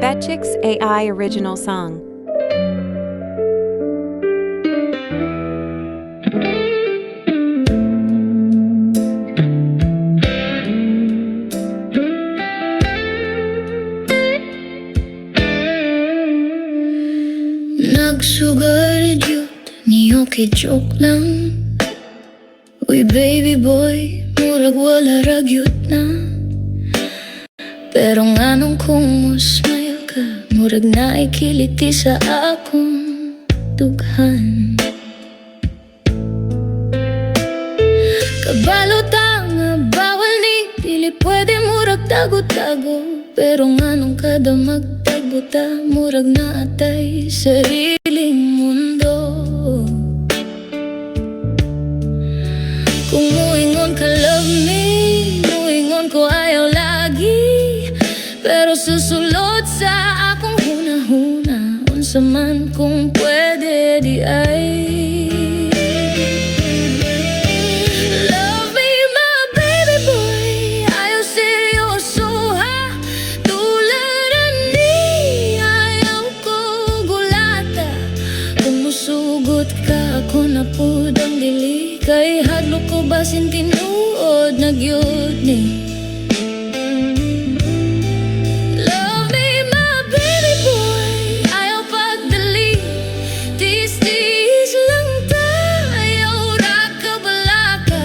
Betchix AI original song. Nagsugar yun, ni okay joke lang. Uy baby boy, murag wala ragyot na. Pero nga nung kung smile ka, murag naikiliti sa akong dughan. Kabalo ta nga bawal ni dili pwede murag tago-tago. Pero nga nung kada magtagbo ta, murag naatay sariling mundo. Kung muingon ka love me, muingon ko ayaw lagi. Pero susulod sa akong hunahuna, unsa man kung pwede di ay. Love me my baby boy, ayaw seryoso ha. Tulad ani, ayaw ko gulata. Kung musugot ka, ako na pud ang dili. Kay hadlo ko basin tinuod na gyud ni. Love me my baby boy, ayaw pagdali. Tis-tis lang ta, ayaw ra ka balaka.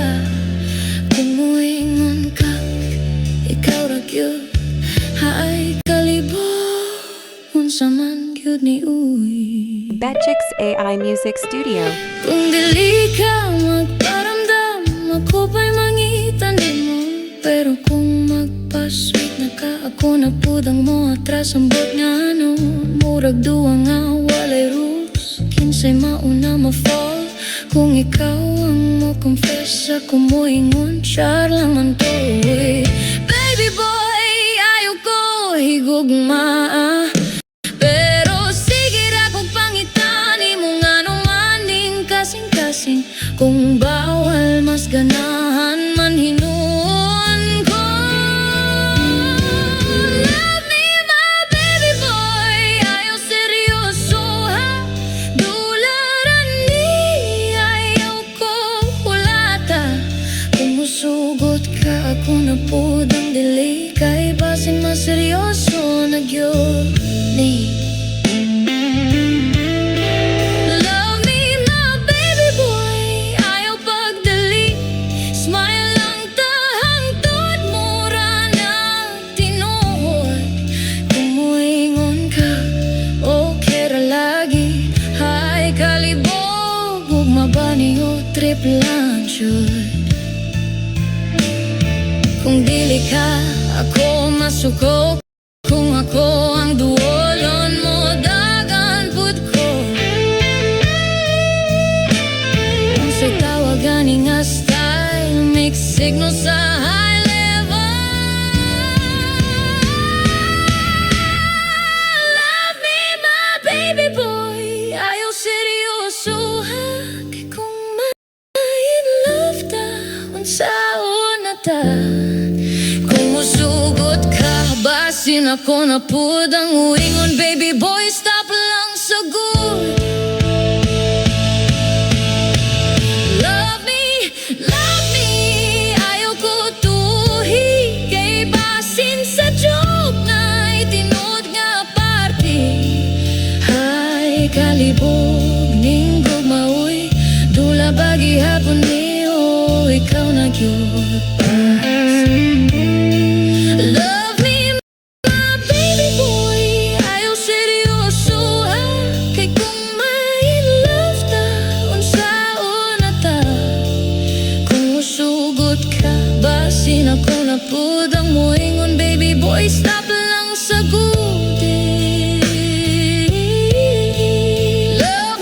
Kung muingon ka, ikaw ra gyud. Haay kalibog, unsa man gyud ni uy. Betchix AI Music Studio. Kung dili ka magparamdam, ako pa'y mangitan din mo. Pero kung magpasweet na ka, ako na pudang mo atras ang bot nga no. Murag duwa nga walay rules, kinsay mauna ma-fall. Kung ikaw ang mo confess, ako mo ingon, char lang man to eh. Baby boy, ayaw ko higugma. Pero sige ra kung pangitani mo nga nung maning kasing-kasing. Kung bawal mas ganahan man hinuon ko. Love me my baby boy, ayaw seryoso ha. Dularan ni, ayaw ko hulata. Kung musugot ka, ako na pud ang dili. Kay basin mas seryoso na gyud ni. Love me my baby boy, ayaw pagdali. Smile lang ta hangtod mura na tinuod. Kung muingon ka, okay ra lagi. Hay kalibog, ugma ba niyo trip lang jud. Kung dili ka, ako masuko. Kung ako ang duolon mo, dagan pud ko. Unsay tawagan ni nga style, mix signal sa high level. Love me my baby boy, ayaw seryoso ha. Kay kung ma-in love ta, unsaon na ta. Kung musugot ka, basin ako na pud ang uingon. Baby boy, stop lang sa good. Love me, ayaw ko tuhi. Kay basin sa joke na itinod nga party. Hay kalibog ning gugmaoy. Dula bagi hapon niyo, ikaw na gyud. Love me my baby boy, ayaw seryoso ha. Kay kung may love ta, unsaon na ta. Kung musugot ka, basin ako na pud ang moingon. Baby boy, stop lang sa gudi. Love me, ayaw ko tuhi. Kay basin sa joke na itinod nga party. Hay kalibog ning gugmaoy. Dula bagi hapon niyo, ikaw na gyud. Love me my baby boy. Love me my baby boy, ayaw seryoso ha. Kay kung may love ta, unsaon na ta. Kung musugot ka, basin ako na pud ang moingon. Baby boy, stop lang sa gudi. Love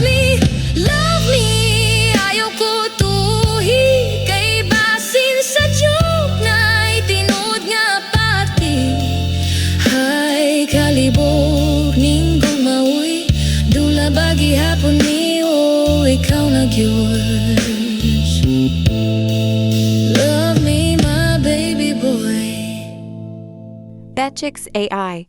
me, ayaw ko tuhi. Kay basin sa joke na itinod nga party. Hay kalibog ning gugmaoy. Dula bagi hapon niyo, ikaw na gyud. Love me my baby boy. Betchix AI.